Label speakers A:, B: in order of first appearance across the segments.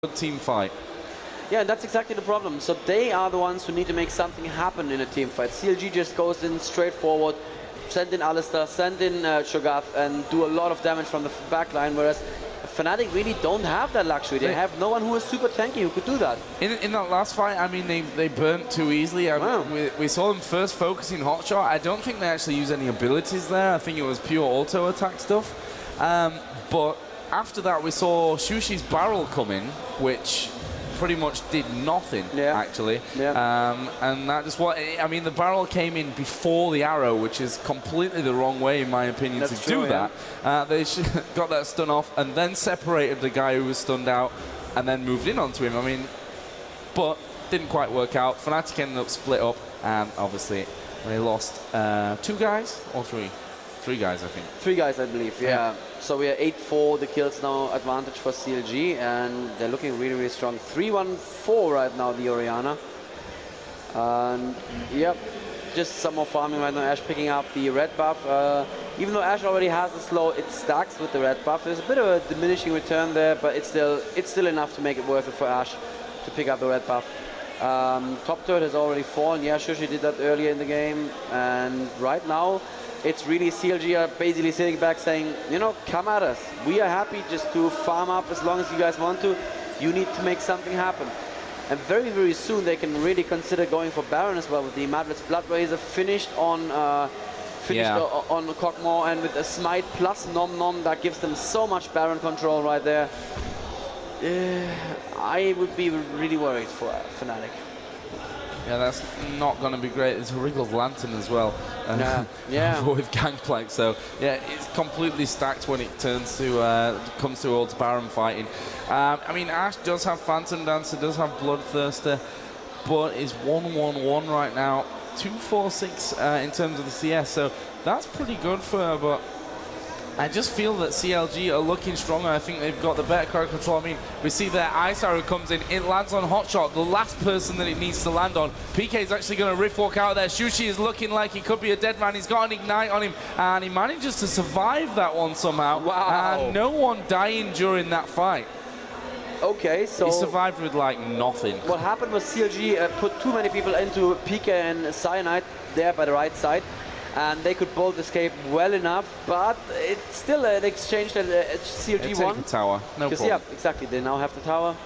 A: team fight.
B: Yeah, that's exactly the problem. So they are the ones who need to make something happen in a team fight. CLG just goes in straight forward, send in Alistair, send in Cho'Gath, and do a lot of damage from the back line, whereas Fnatic really don't have that luxury. They have no one who is super tanky who could do that.
A: In that last fight, I mean, they burnt too easily. We saw them first focusing Hotshot. I don't think they actually used any abilities there. I think it was pure auto attack stuff. But after that, we saw Shushi's barrel come in, which pretty much did nothing, actually. And that just I mean, the barrel came in before the arrow, which is completely the wrong way, in my opinion, to do that. They got that stun off and then separated the guy who was stunned out and then moved in onto him. I mean, but didn't quite work out. Fnatic ended up split up, and obviously they lost 2 guys or 3? 3 guys, I think. 3 guys, I believe, yeah. So we are 8-4, the kills now advantage for CLG, and they're looking really, really strong. 3-1-4 right now, the Orianna. And, yep, just some more farming right now. Ash picking up the red buff. Even though Ash already has the slow, it stacks with the red buff. There's a bit of a diminishing return there, but it's still enough to make it worth it for Ash to pick up the red buff. Top turret has already fallen. Yeah, Shushi did that earlier in the game, and right now, it's really CLG are basically sitting back saying, you know, come at us. We are happy just to farm up as long as you guys want to. You need to make something happen. And very, very soon they can really consider going for Baron as well with the Madlet's Blood Razor finished on Cockmore, and with a Smite plus Nom Nom that gives them so much Baron control right there. I would be really worried for Fnatic. Yeah, that's not going to be great. There's a Wriggled Lantern as well. With Gangplank, so yeah, it's completely stacked when it turns to comes towards Baron fighting. I mean, Ash does have Phantom Dancer, does have Bloodthirster, but is 1-1-1 right now. 2-4-6 in terms of the CS, so that's pretty good for her, but I just feel that CLG are looking stronger. I think they've got the better crowd control. I mean, we see their Ice Arrow comes in. It lands on Hotshot, the last person that it needs to land on. PK is actually going to riff walk out there. Shushi is looking like he could be a dead man. He's got an Ignite on him, and he manages to survive that one somehow.
B: Wow.
A: And no one dying during that fight.
B: Okay, so
A: he survived with like nothing.
B: What happened was CLG put too many people into PK and Cyanide there by the right side, and they could both escape well enough, but it's still an exchange that CLG won.
A: The tower, no problem.
B: Yeah, exactly, they now have the tower.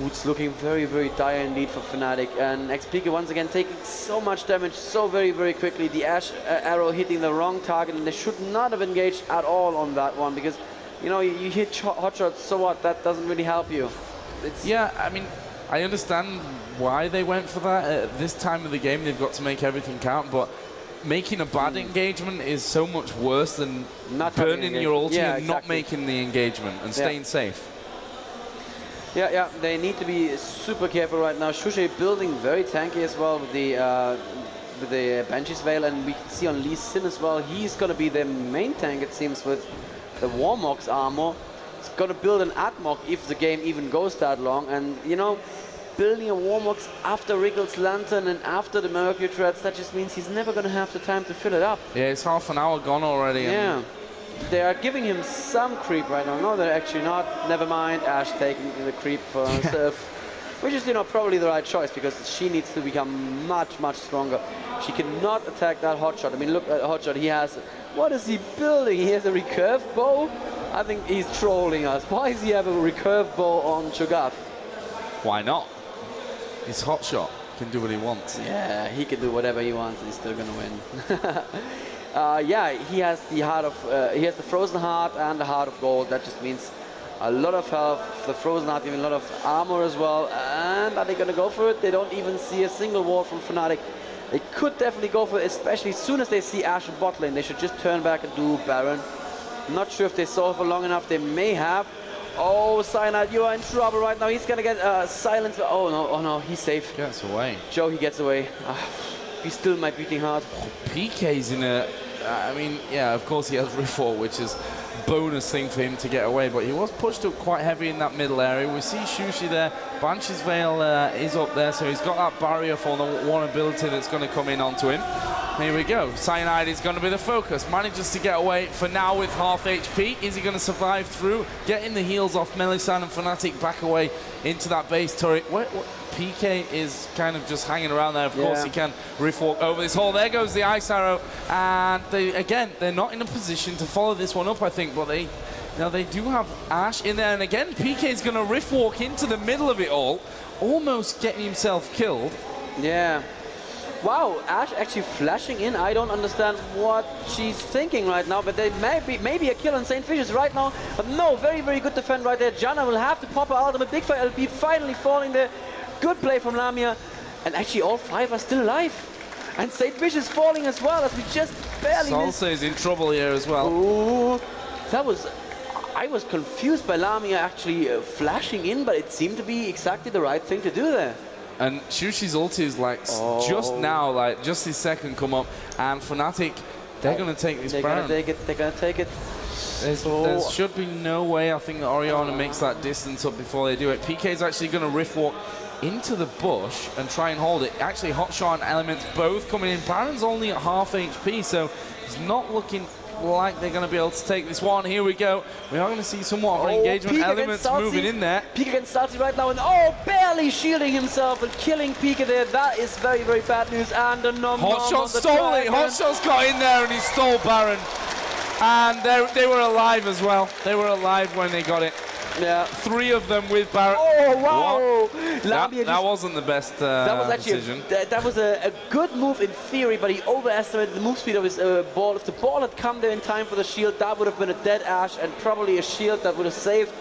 B: Ooh, it's looking very, very dire indeed for Fnatic, and XPK once again taking so much damage so very, very quickly. The Ash arrow hitting the wrong target, and they should not have engaged at all on that one, because you know, you hit hotshots, so what? That doesn't really help you.
A: Yeah, I mean, I understand why they went for that. At this time of the game, they've got to make everything count, but making a bad engagement is so much worse than not burning your ulti and not making the engagement and staying safe.
B: Yeah, they need to be super careful right now. Shushi building very tanky as well with the Banshee's Veil, and we can see on Lee Sin as well. He's going to be their main tank, it seems, with the Warmog's armor. It's going to build an Atmog if the game even goes that long, and you know, building a Warmog's after Wriggled's Lantern and after the Mercury Threads, that just means he's never going to have the time to fill it up.
A: Yeah, it's half an hour gone already.
B: Yeah, they are giving him some creep right now. No, they're actually not. Never mind, Ash taking the creep for herself, which is, you know, probably the right choice, because she needs to become much, much stronger. She cannot attack that Hotshot. I mean, look at Hotshot, he has, what is he building? He has a recurve bow? I think he's trolling us. Why does he have a recurve bow on Cho'Gath?
A: Why not? He's Hotshot. He can do what he wants.
B: Yeah, he can do whatever he wants. He's still gonna win. Yeah, he has the heart of, he has the Frozen Heart and the Heart of Gold. That just means a lot of health. The Frozen Heart giving a lot of armor as well. And are they gonna go for it? They don't even see a single ward from Fnatic. They could definitely go for it, especially as soon as they see Ash in bot lane. They should just turn back and do Baron. Not sure if they saw for long enough. They may have. Oh, Cyanide, you are in trouble right now. He's gonna get silenced. Oh no, he's safe.
A: Gets away.
B: Joe, he gets away. He's still my beating heart.
A: Oh, PK's in a, I mean, yeah, of course he has Riffle, which is bonus thing for him to get away, but he was pushed up quite heavy in that middle area. We see Shushi there. Banshee's Veil is up there, so he's got that barrier for the one ability that's going to come in onto him. Here we go. Cyanide is going to be the focus. Manages to get away for now with half HP. Is he going to survive through? Getting the heals off Melisande and Fnatic back away into that base turret. PK is kind of just hanging around there. Of course, he can riff walk over this hole. There goes the Ice Arrow. And they're not in a position to follow this one up, I think. But they do have Ash in there. And again, PK is going to riff walk into the middle of it all, almost getting himself killed.
B: Yeah. Wow, Ash actually flashing in. I don't understand what she's thinking right now, but there may be a kill on St. Vicious right now. But no, very, very good defend right there. Janna will have to pop her ultimate. Big Fire LB finally falling there. Good play from Lamia. And actually all 5 are still alive. And St. Vicious falling as well, as we just barely missed.
A: Salsa is in trouble here as well.
B: Ooh, I was confused by Lamia actually flashing in, but it seemed to be exactly the right thing to do there.
A: And Shushi's ulti is like just now, like just his second come up, and Fnatic, they're going to take this Baron.
B: They're going to take it.
A: There should be no way, I think, that Orianna makes that distance up before they do it. PK's actually going to riff walk into the bush and try and hold it. Actually, Hotshot and Elements both coming in. Baron's only at half HP, so it's not looking like they're going to be able to take this one. Here we go. We are going to see somewhat of an engagement. Elements moving in there.
B: Pika against Salty right now, and barely shielding himself and killing Pika there. That is very, very bad news. And the
A: Hotshot stole it. Hotshot's got in there and he stole Baron. And they were alive as well. They were alive when they got it.
B: Yeah.
A: 3 of them with Baron.
B: Oh, wow.
A: That wasn't the best
B: that was actually
A: decision.
B: That was a good move in theory, but he overestimated the move speed of his ball. If the ball had come there in time for the shield, that would have been a dead Ash and probably a shield that would have saved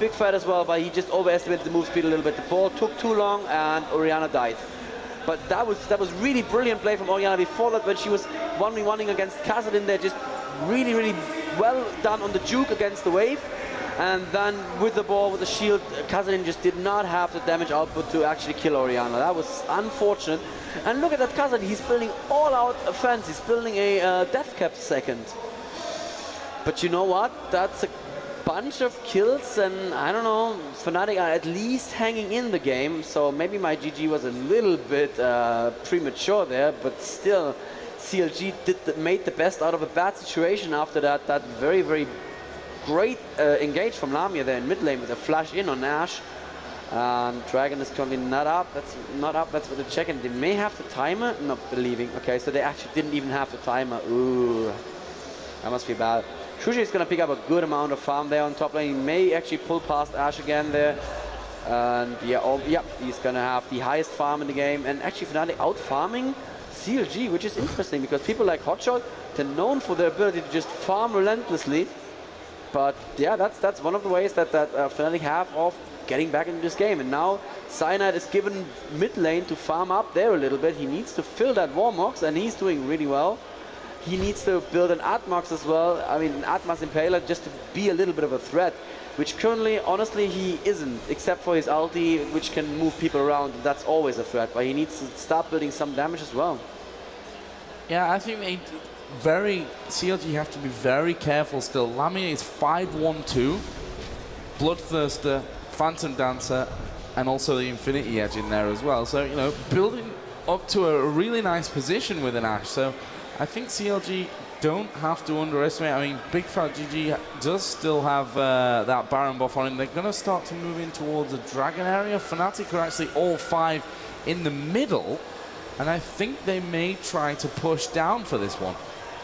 B: Big Fat as well, but he just overestimated the move speed a little bit. The ball took too long and Orianna died. But that was really brilliant play from Orianna before that, when she was 1v1ing against Khazad there, just really, really well done on the juke against the wave. And then with the ball, with the shield, Khazad just did not have the damage output to actually kill Orianna. That was unfortunate. And look at that Khazad, he's building all-out offense. He's building a death cap second. But you know what? That's a bunch of kills, and I don't know, Fnatic are at least hanging in the game. So maybe my GG was a little bit premature there, but still, CLG made the best out of a bad situation after that very, very great engage from Lamia there in mid lane with a flash in on Ash. And Dragon is currently not up. That's not up. That's what they're checking. They may have the timer. Not believing. Okay, so they actually didn't even have the timer. Ooh, that must be bad. Shushi is going to pick up a good amount of farm there on top lane. He may actually pull past Ash again there. And yeah, he's going to have the highest farm in the game. And actually Fnatic out farming CLG, which is interesting because people like Hotshot, they're known for their ability to just farm relentlessly. But yeah, that's one of the ways that Fnatic have of getting back into this game. And now Cyanide is given mid lane to farm up there a little bit. He needs to fill that Warmox, and he's doing really well. He needs to build an Atmox as well. I mean, an Atmas Impaler, just to be a little bit of a threat, which currently, honestly, he isn't, except for his ulti, which can move people around. That's always a threat, but he needs to start building some damage as well.
A: Yeah, I think CLG have to be very careful still. Lamia is 5-1-2, Bloodthirster, Phantom Dancer, and also the Infinity Edge in there as well. So, you know, building up to a really nice position with an Ashe. So I think CLG don't have to underestimate. I mean, Big Fat GG does still have that Baron buff on him. They're going to start to move in towards the Dragon area. Fnatic are actually all 5 in the middle, and I think they may try to push down for this one.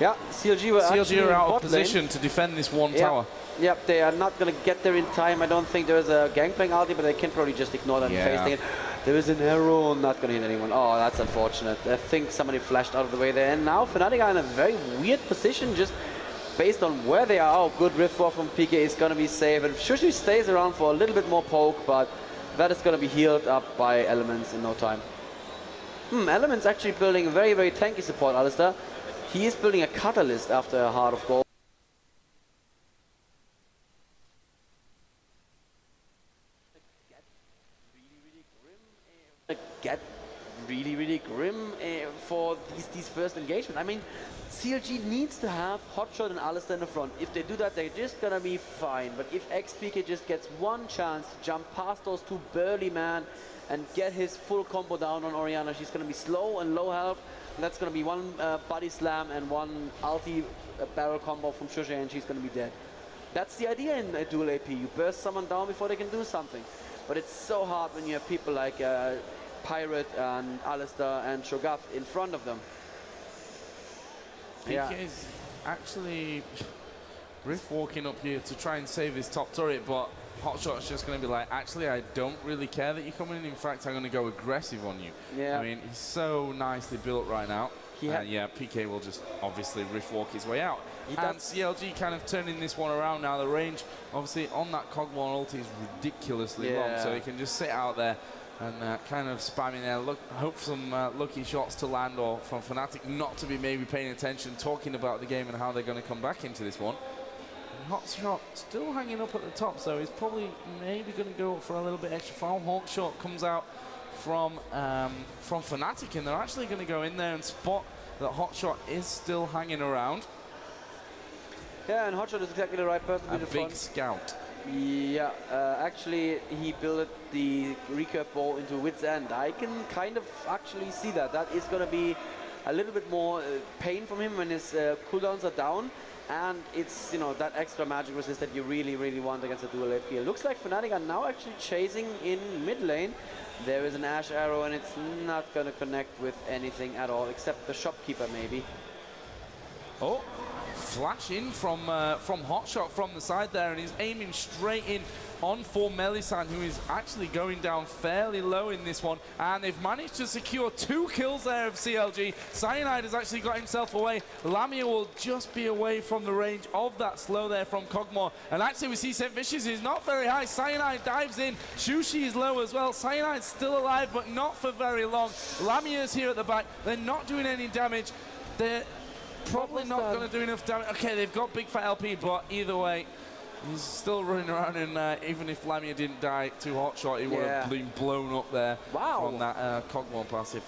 B: Yeah, CLG
A: are out of position to defend this one tower.
B: Yep, they are not going to get there in time. I don't think there's a Gangplank ulti, but they can probably just ignore that and face it. There is an arrow, not going to hit anyone. Oh, that's unfortunate. I think somebody flashed out of the way there. And now Fnatic are in a very weird position, just based on where they are. Oh, good riff off from PK is going to be safe. And Shushi stays around for a little bit more poke, but that is going to be healed up by Elements in no time. Elements actually building a very, very tanky support, Alistair. He is building a Catalyst after a Heart of Gold. Get really, really grim for these first engagement. I mean, CLG needs to have Hotshot and Alistair in the front. If they do that, they're just gonna be fine. But if XPK just gets one chance to jump past those two burly men and get his full combo down on Orianna, she's gonna be slow and low health. That's going to be one body slam and one ulti barrel combo from Shusha, and she's going to be dead. That's the idea in a dual AP. You burst someone down before they can do something. But it's so hard when you have people like Pirate and Alistair and Shogath in front of them.
A: PK is actually Rift walking up here to try and save his top turret, but Hotshot's just going to be like, actually, I don't really care that you're coming in. In fact, I'm going to go aggressive on you.
B: Yeah.
A: I mean, he's so nicely built right now. And yeah, PK will just obviously Rift walk his way out. And CLG kind of turning this one around now. The range, obviously, on that Cogmore ulti is ridiculously long, so he can just sit out there and kind of spamming there. Hope some lucky shots to land, or from Fnatic not to be maybe paying attention, talking about the game and how they're going to come back into this one. Hotshot still hanging up at the top, so he's probably maybe going to go for a little bit extra foul. Hawkshot comes out from Fnatic, and they're actually going to go in there and spot that Hotshot is still hanging around.
B: Yeah, and Hotshot is exactly the right person to be the front.
A: Big scout.
B: Yeah, actually he built the recurve ball into Wit's End. I can kind of actually see that. That is going to be a little bit more pain from him when his cooldowns are down. And it's, you know, that extra magic resist that you really, really want against a dual AP. It looks like Fnatic are now actually chasing in mid lane. There is an Ash arrow, and it's not going to connect with anything at all, except the shopkeeper maybe.
A: Oh, flash in from Hotshot from the side there, and he's aiming straight in on for Melisande, who is actually going down fairly low in this one. And they've managed to secure 2 kills there of CLG. Cyanide has actually got himself away. Lamia will just be away from the range of that slow there from Cogmore. And actually we see St. Vicious is not very high. Cyanide dives in. Shushi is low as well. Cyanide's still alive, but not for very long. Lamia's here at the back. They're not doing any damage. They're probably not going to do enough damage. Okay, they've got Big Fat LP, but either way, he's still running around, and even if Lamia didn't die to Hotshot, he would have been blown up there from that Cogmore passive.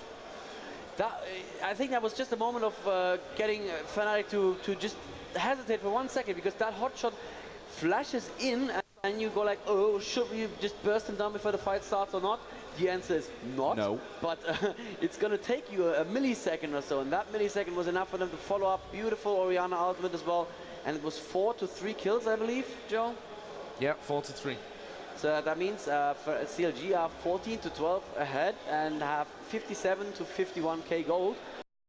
B: I think that was just a moment of getting Fnatic to just hesitate for 1 second, because that Hotshot flashes in, and you go like, oh, should we just burst him down before the fight starts or not? The answer is not.
A: No.
B: But it's going to take you a millisecond or so, and that millisecond was enough for them to follow up. Beautiful Orianna ultimate as well. And it was 4 to 3 kills, I believe, Joe?
A: Yeah, 4 to 3.
B: So that means CLG are 14 to 12 ahead and have 57 to 51k gold.